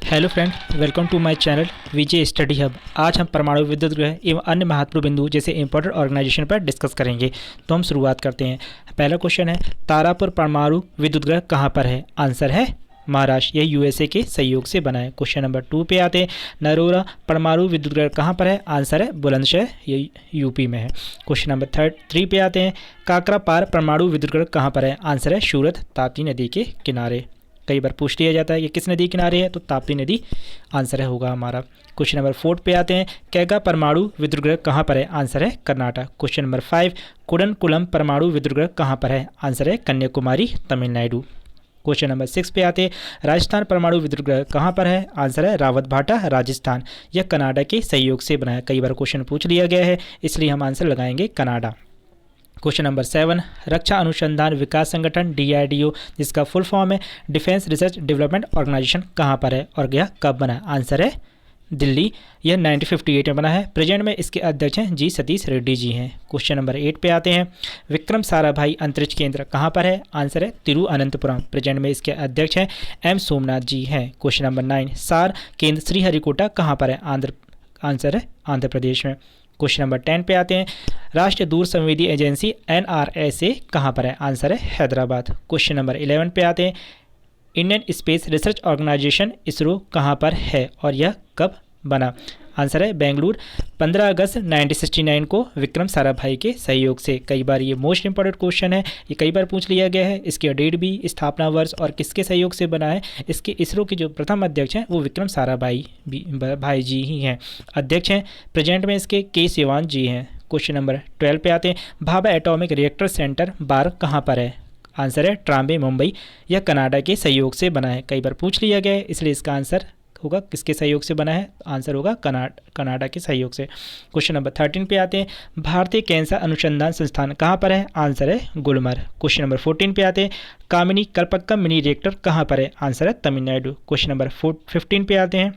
Hello friend, welcome to my channel Vijay study hub. आज हम परमाणु विद्युत गृह एवं अन्य महत्वपूर्ण बिंदु जैसे इंपॉर्टेंट ऑर्गेनाइजेशन पर डिस्कस करेंगे। तो हम शुरुआत करते हैं। पहला क्वेश्चन है, तारापुर परमाणु विद्युत गृह कहाँ पर है? आंसर है महाराष्ट्र। यह यूएसए के सहयोग से बना है। क्वेश्चन नंबर 2 पे आते हैं, नरोरा परमाणु विद्युत गृह कहाँ पर है? आंसर है बुलंदशहर, ये यूपी में है। क्वेश्चन नंबर 3 पे आते हैं, काकरापार परमाणु विद्युत गृह कहाँ पर है? आंसर है सूरत, ताप्ती नदी के किनारे। कई बार पूछ लिया जाता है कि किस नदी किनारे है, तो ताप्ती नदी आंसर है होगा हमारा। क्वेश्चन नंबर 4 पे आते हैं, कैगा परमाणु विद्युत गृह कहाँ पर है? आंसर है कर्नाटक। क्वेश्चन नंबर 5, कुडनकुलम परमाणु विद्युत गृह कहाँ पर है? आंसर है कन्याकुमारी, तमिलनाडु। क्वेश्चन नंबर 6 पे आते हैं, राजस्थान परमाणु विद्युत गृह कहाँ पर है? आंसर है रावतभाटा, राजस्थान। यह कनाडा के सहयोग से बना है। कई बार क्वेश्चन पूछ लिया गया है, इसलिए हम आंसर लगाएंगे कनाडा। क्वेश्चन नंबर 7, रक्षा अनुसंधान विकास संगठन DRDO, जिसका फुल फॉर्म है डिफेंस रिसर्च डेवलपमेंट ऑर्गेनाइजेशन, कहाँ पर है और यह कब बना? आंसर है दिल्ली। यह 1958 में बना है। प्रेजेंट में इसके अध्यक्ष हैं जी सतीश रेड्डी जी हैं। क्वेश्चन नंबर 8 पे आते हैं, विक्रम साराभाई अंतरिक्ष केंद्र कहाँ पर है? आंसर है तिरुअनंतपुरम। प्रेजेंट में इसके अध्यक्ष हैं M सोमनाथ जी हैं। क्वेश्चन नंबर 9, सार केंद्र श्रीहरिकोटा कहाँ पर है? आंसर है आंध्र प्रदेश में। क्वेश्चन नंबर 10 पे आते हैं, राष्ट्रीय दूर संवेदी एजेंसी NRSA कहाँ पर है? आंसर है हैदराबाद। क्वेश्चन नंबर 11 पे आते हैं, Indian space research organisation ISRO कहाँ पर है और यह कब बना? आंसर है बेंगलुरु, 15 अगस्त 1969 को विक्रम साराभाई के सहयोग से। कई बार ये मोस्ट इंपॉर्टेंट क्वेश्चन है, ये कई बार पूछ लिया गया है। इसके डेट भी, स्थापना वर्ष और किसके सहयोग से बना है। इसके इसरो के जो प्रथम अध्यक्ष हैं वो विक्रम साराभाई भाई जी ही हैं, अध्यक्ष हैं। प्रेजेंट में इसके के सिवान जी हैं। क्वेश्चन नंबर 12 पे आते हैं, भाभा एटॉमिक रिएक्टर सेंटर बार कहाँ पर है? आंसर है ट्राम्बे, मुंबई। यह कनाडा के सहयोग से बना है। कई बार पूछ लिया गया है, इसलिए इसका आंसर होगा किसके सहयोग से बना है? आंसर होगा कनाडा के सहयोग से। क्वेश्चन नंबर 13 पे आते हैं, भारतीय कैंसर अनुसंधान संस्थान कहाँ पर है? आंसर है गुलमर्ग। क्वेश्चन नंबर 14 पे आते हैं, कामिनी कल्पक्कम मिनी रिएक्टर कहाँ पर है? आंसर है तमिलनाडु। क्वेश्चन नंबर 15 पे आते हैं,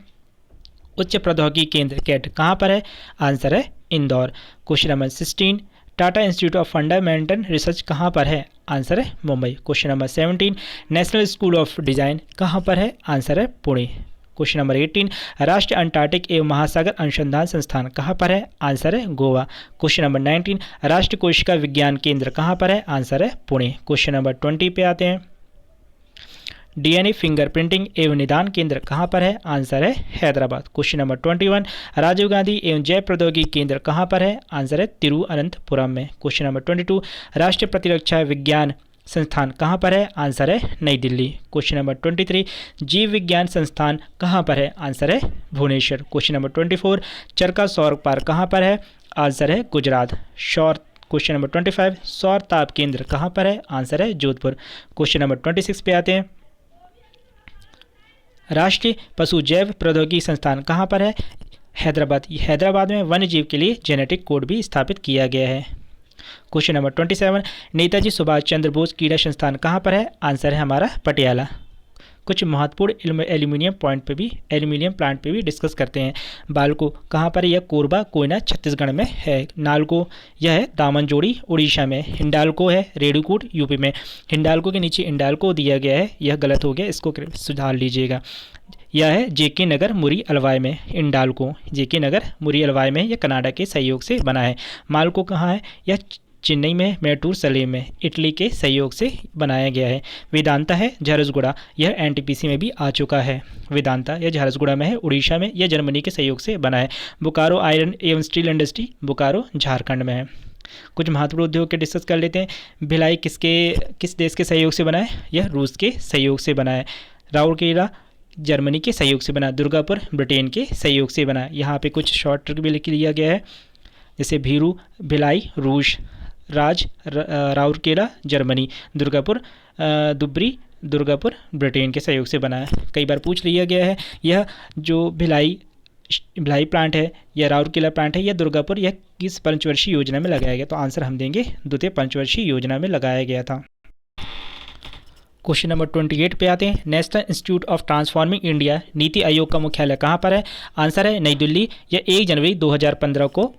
उच्च प्रौद्योगिकी केंद्र कैट कहाँ पर है? आंसर है Indore. Question number 16, Tata institute of fundamental research कहाँ पर है? आंसर है Mumbai. Question number 17, national school of design कहाँ पर है? आंसर है पुणे। क्वेश्चन नंबर 18, राष्ट्रीय अंटार्कटिक एवं महासागर अनुसंधान संस्थान कहाँ पर है? आंसर है गोवा। क्वेश्चन नंबर 19, राष्ट्रीय कोशिका विज्ञान केंद्र कहाँ पर है? आंसर है पुणे। क्वेश्चन नंबर 20 पे आते हैं, DNA फिंगरप्रिंटिंग एवं निदान केंद्र कहाँ पर है? आंसर है हैदराबाद। क्वेश्चन नंबर 21, राजीव गांधी एवं जैव प्रौद्योगिकी केंद्र कहाँ पर है? आंसर है तिरुअनंतपुरम में। क्वेश्चन नंबर 22, राष्ट्रीय प्रतिरक्षा विज्ञान संस्थान कहाँ पर है? आंसर है नई दिल्ली। क्वेश्चन नंबर 23, जीव विज्ञान संस्थान कहाँ पर है? आंसर है भुवनेश्वर। क्वेश्चन नंबर 24, चरका सौर पार्क कहाँ पर है? आंसर है गुजरात। क्वेश्चन नंबर 25, सौर ताप केंद्र कहाँ पर है? आंसर है जोधपुर। क्वेश्चन नंबर 26 पे आते हैं, राष्ट्रीय पशु जैव प्रौद्योगिकी संस्थान कहाँ पर है? हैदराबाद में वन्य जीव के लिए जेनेटिक कोड भी स्थापित किया गया है। क्वेश्चन नंबर 27, नेताजी सुभाष चंद्र बोस क्रीड़ा संस्थान कहाँ पर है? आंसर है हमारा पटियाला। कुछ महत्वपूर्ण एल्यूमिनियम प्लांट पे भी डिस्कस करते हैं। बालको कहाँ पर है? यह कोरबा, कोयना, छत्तीसगढ़ में है। नालको यह है दामनजोड़ी, उड़ीसा में। हिंडाल्को है रेणुकूट, यूपी में। हिंडाल्को के नीचे इंडाल्को दिया गया है, यह गलत हो गया, इसको सुधार लीजिएगा। यह है JK नगर मुरी अलवाई में। इंडाल्को JK नगर मुरी अलवाई में, यह कनाडा के सहयोग से बना है। मालको कहाँ है? यह चेन्नई में, मैटूर सलेम में, इटली के सहयोग से बनाया गया है। वेदांता है झारसुगुड़ा, यह NTPC में भी आ चुका है। वेदांता यह झारसुगुड़ा में है, उड़ीसा में। यह जर्मनी के सहयोग से बना है। बोकारो आयरन एवं स्टील इंडस्ट्री, बोकारो झारखंड में है। कुछ महत्वपूर्ण उद्योग के डिस्कस कर लेते हैं। भिलाई किस देश के सहयोग से बना है? यह रूस के सहयोग से बना है। राउरकेला जर्मनी के सहयोग से बना। दुर्गापुर ब्रिटेन के सहयोग से बना। यहाँ पे कुछ शॉर्ट ट्रिक भी लिख लिया गया है, जैसे भीरू भिलाई रूस, राउरकेला जर्मनी, दुर्गापुर ब्रिटेन के सहयोग से बना है। कई बार पूछ लिया गया है, यह जो भिलाई प्लांट है या राउरकेला प्लांट है या दुर्गापुर, यह किस पंचवर्षीय योजना में लगाया गया? तो आंसर हम देंगे द्वितीय पंचवर्षीय योजना में लगाया गया था। क्वेश्चन नंबर 28 पे आते हैं, national institute of transforming India NITI Aayog का मुख्यालय कहाँ पर है? आंसर है नई दिल्ली। यह 1 जनवरी 2015 को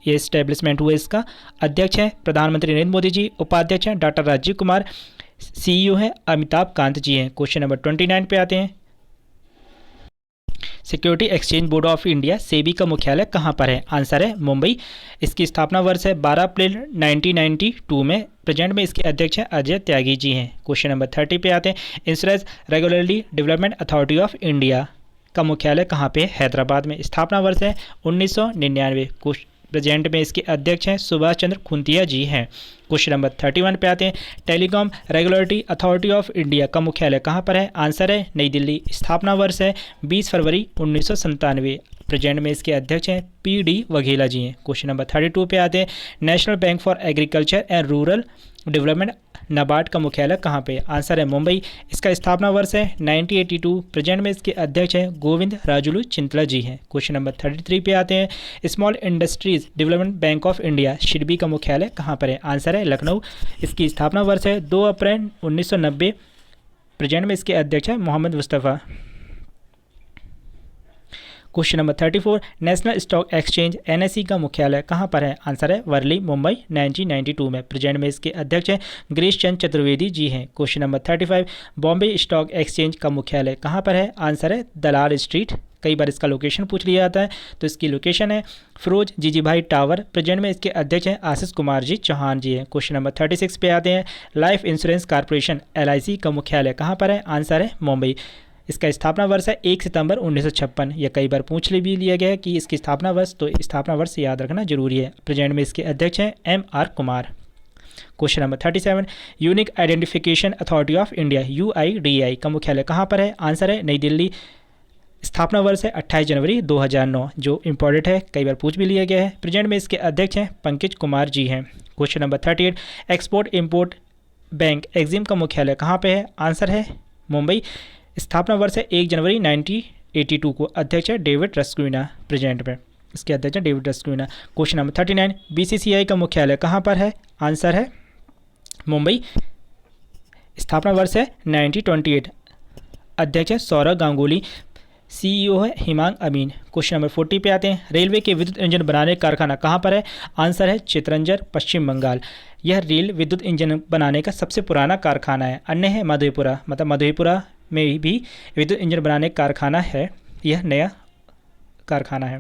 ये इस्टेब्लिशमेंट हुआ। इसका अध्यक्ष हैं प्रधानमंत्री नरेंद्र मोदी जी, उपाध्यक्ष हैं डॉक्टर राजीव कुमार, CEO हैं अमिताभ कांत जी हैं। क्वेश्चन नंबर 29 पे आते हैं, security exchange board of India SEBI का मुख्यालय कहाँ पर है? आंसर है मुंबई। इसकी स्थापना वर्ष है 12 अप्रैल 1992 में। प्रेजेंट में इसके अध्यक्ष हैं अजय त्यागी जी हैं। क्वेश्चन नंबर 30 पे आते हैं। Insurance regulatory development authority of India का मुख्यालय कहाँ पे है? हैदराबाद में। स्थापना वर्ष है 1999। प्रेजेंट में इसके अध्यक्ष हैं सुभाष चंद्र खुंतिया जी हैं। क्वेश्चन नंबर 31 पे आते हैं। Telecom regulatory authority of India का मुख्यालय कहाँ पर है? आंसर है नई दिल्ली। स्थापना वर्ष है 20 फरवरी 1997। प्रेजेंट में इसके अध्यक्ष हैं पी.डी. वघेला जी हैं। क्वेश्चन नंबर 32 पे आते हैं। National bank for agriculture and rural development NABARD का मुख्यालय कहाँ पे? आंसर है मुंबई। इसका स्थापना वर्ष है 1982। प्रेजेंट में इसके अध्यक्ष हैं गोविंद राजुलू चिंतला जी हैं। क्वेश्चन नंबर 33 पे आते हैं। Small industries development bank of India SIDBI का मुख्यालय कहाँ पर है? आंसर है लखनऊ। इसकी स्थापना वर्ष है 2 अप्रैल 1990। प्रेजेंट में इसके अध्यक्ष हैं Mohammad Mustafa. Question number 34। National stock exchange NSE का मुख्यालय कहाँ पर है? आंसर है वर्ली मुंबई 1992 में। प्रेजेंट में इसके अध्यक्ष हैं गिरीश चंद्र चतुर्वेदी जी हैं। Question number 35। Bombay stock exchange का मुख्यालय कहाँ पर है? आंसर है दलाल स्ट्रीट। कई बार इसका लोकेशन पूछ लिया जाता है, तो इसकी लोकेशन है फिरोज जीजीभाई टावर। प्रेजेंट में इसके अध्यक्ष हैं आशीष कुमार जी चौहान जी हैं। क्वेश्चन नंबर 36 पे आते हैं। लाइफ इंश्योरेंस कॉर्पोरेशन एलआईसी का मुख्यालय कहाँ पर है? आंसर है मुंबई। इसका स्थापना वर्ष है 1 सितंबर 1956। यह कई बार पूछ भी लिया गया है कि इसकी स्थापना वर्ष, तो स्थापना वर्ष याद रखना जरूरी है। प्रेजेंट में इसके अध्यक्ष हैं MR. Kumar. Question number 37। Unique identification authority of India UIDAI का मुख्यालय कहाँ पर है? आंसर है नई दिल्ली। स्थापना वर्ष है 28 जनवरी 2009, जो इम्पॉर्टेंट है, कई बार पूछ भी लिया गया है। प्रेजेंट में इसके अध्यक्ष हैं पंकज कुमार जी हैं। Question number 38। Export import bank EXIM का मुख्यालय कहाँ पे है? आंसर है मुंबई। स्थापना वर्ष है 1 जनवरी 1982 को। अध्यक्ष है डेविड रस्कुइना। प्रेजेंट में इसके अध्यक्ष हैं David Rasquinha. Question number 39। BCCI का मुख्यालय कहाँ पर है? आंसर है मुंबई। स्थापना वर्ष है 1928। अध्यक्ष है सौरव गांगुली। सीईओ है हिमांग अमीन। क्वेश्चन नंबर 40 पे आते हैं। रेलवे के विद्युत इंजन बनाने का कारखाना कहाँ पर है? आंसर है चितरंजन पश्चिम बंगाल। यह रेल विद्युत इंजन बनाने का सबसे पुराना कारखाना है। अन्य है मधेपुरा, मतलब मधेपुरा में भी विद्युत इंजन बनाने का कारखाना है। यह नया कारखाना है।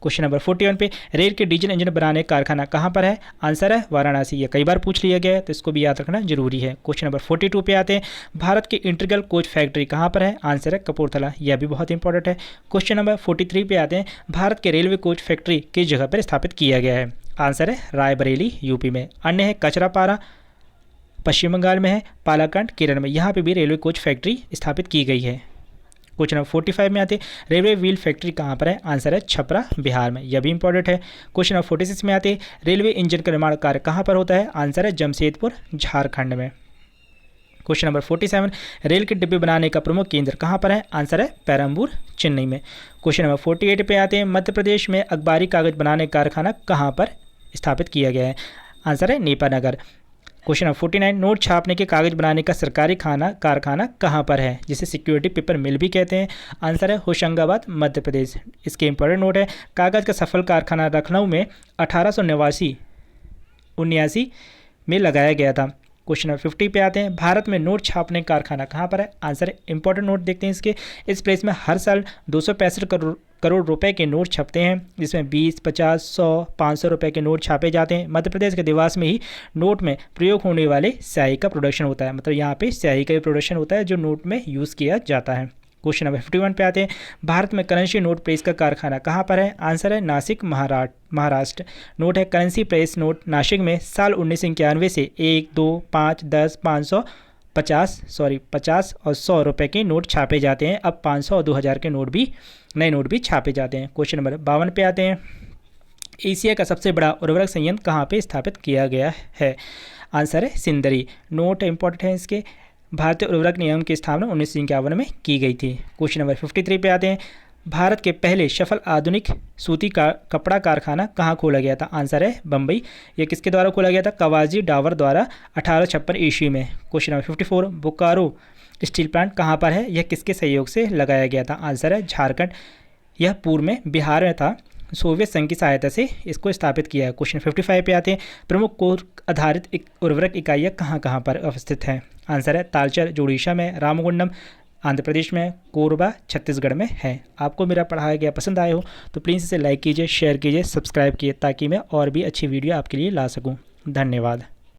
क्वेश्चन नंबर 41 पे। रेल के डीजल इंजन बनाने का कारखाना कहाँ पर है? आंसर है वाराणसी। यह कई बार पूछ लिया गया है, तो इसको भी याद रखना जरूरी है। क्वेश्चन नंबर 42 पे आते हैं। भारत की इंटीग्रल कोच फैक्ट्री कहाँ पर है? आंसर है कपूरथला। यह भी बहुत इंपॉर्टेंट है। क्वेश्चन नंबर 43 पे आते हैं। भारत के रेलवे कोच फैक्ट्री किस जगह पर स्थापित किया गया है? आंसर है रायबरेली यूपी में। अन्य है कचरापारा पश्चिम बंगाल में है, पालाकांड केरल में। यहाँ पे भी रेलवे कोच फैक्ट्री स्थापित की गई है। क्वेश्चन नंबर 45 में आते हैं। रेलवे व्हील फैक्ट्री कहाँ पर है? आंसर है छपरा बिहार में। यह भी इंपॉर्टेंट है। क्वेश्चन नंबर 46 में आते हैं। रेलवे इंजन का निर्माण कार्य कहाँ पर होता है? आंसर है जमशेदपुर झारखंड में। Question number 47। रेल के डिब्बे बनाने का प्रमुख केंद्र कहाँ पर है? आंसर है पेरम्बूर चेन्नई में। क्वेश्चन नंबर 48 पे आते हैं। मध्य प्रदेश में अखबारी कागज बनाने का कारखाना कहाँ पर स्थापित किया गया है? आंसर है नेपानगर। Question number 49। नोट छापने के कागज बनाने का सरकारी कारखाना कहाँ पर है, जिसे सिक्योरिटी पेपर मिल भी कहते हैं? आंसर है होशंगाबाद मध्य प्रदेश। इसके इंपॉर्टेंट नोट है। कागज़ का सफल कारखाना लखनऊ में 1879 में लगाया गया था। क्वेश्चन नंबर 50 पे आते हैं। भारत में नोट छापने का कारखाना कहाँ पर है? आंसर है इंपॉर्टेंट नोट देखते हैं इसके। इस प्रेस में हर साल 265 करोड़ रुपए के नोट छपते हैं, जिसमें 20, 50, 100, 500 रुपए के नोट छापे जाते हैं। मध्य प्रदेश के देवास में ही नोट में प्रयोग होने वाले स्याही का प्रोडक्शन होता है, मतलब यहाँ पे स्याही का भी प्रोडक्शन होता है जो नोट में यूज़ किया जाता है। क्वेश्चन नंबर 51 पे आते हैं। भारत में करेंसी नोट प्रेस का कारखाना कहाँ पर है? आंसर है नासिक महाराष्ट्र। नोट है करेंसी प्रेस नोट नासिक में साल 1991 से 1, 2, 5, 10, 50 और 100 रुपए के नोट छापे जाते हैं। अब 500 और 2000 के नए नोट भी छापे जाते हैं। क्वेश्चन नंबर 52 पे आते हैं। एशिया का सबसे बड़ा उर्वरक संयंत्र कहाँ पे स्थापित किया गया है? आंसर है सिंदरी। नोट इंपॉर्टेंट है इसके। भारतीय उर्वरक नियम की स्थापना 1951 में की गई थी। क्वेश्चन नंबर 53 पे आते हैं। भारत के पहले सफल आधुनिक सूती कपड़ा कारखाना कहाँ खोला गया था? आंसर है बम्बई। यह किसके द्वारा खोला गया था? कवाजी डावर द्वारा 1856 ईस्वी में। Question number 54। Bokaro steel plant कहाँ पर है? यह किसके सहयोग से लगाया गया था? आंसर है झारखंड। यह पूर्व में बिहार में था, सोवियत संघ की सहायता से इसको स्थापित किया है। क्वेश्चन 55 पे आते हैं। प्रमुख कोर आधारित उर्वरक इकाइयाँ कहाँ पर अवस्थित हैं? आंसर है तालचर जो उड़ीसा में, रामगुंडम आंध्र प्रदेश में है, कोरबा छत्तीसगढ़ में है। आपको मेरा पढ़ाया गया पसंद आया हो तो प्लीज़ इसे लाइक कीजिए, शेयर कीजिए, सब्सक्राइब कीजिए ताकि मैं और भी अच्छी वीडियो आपके लिए ला सकूँ। धन्यवाद।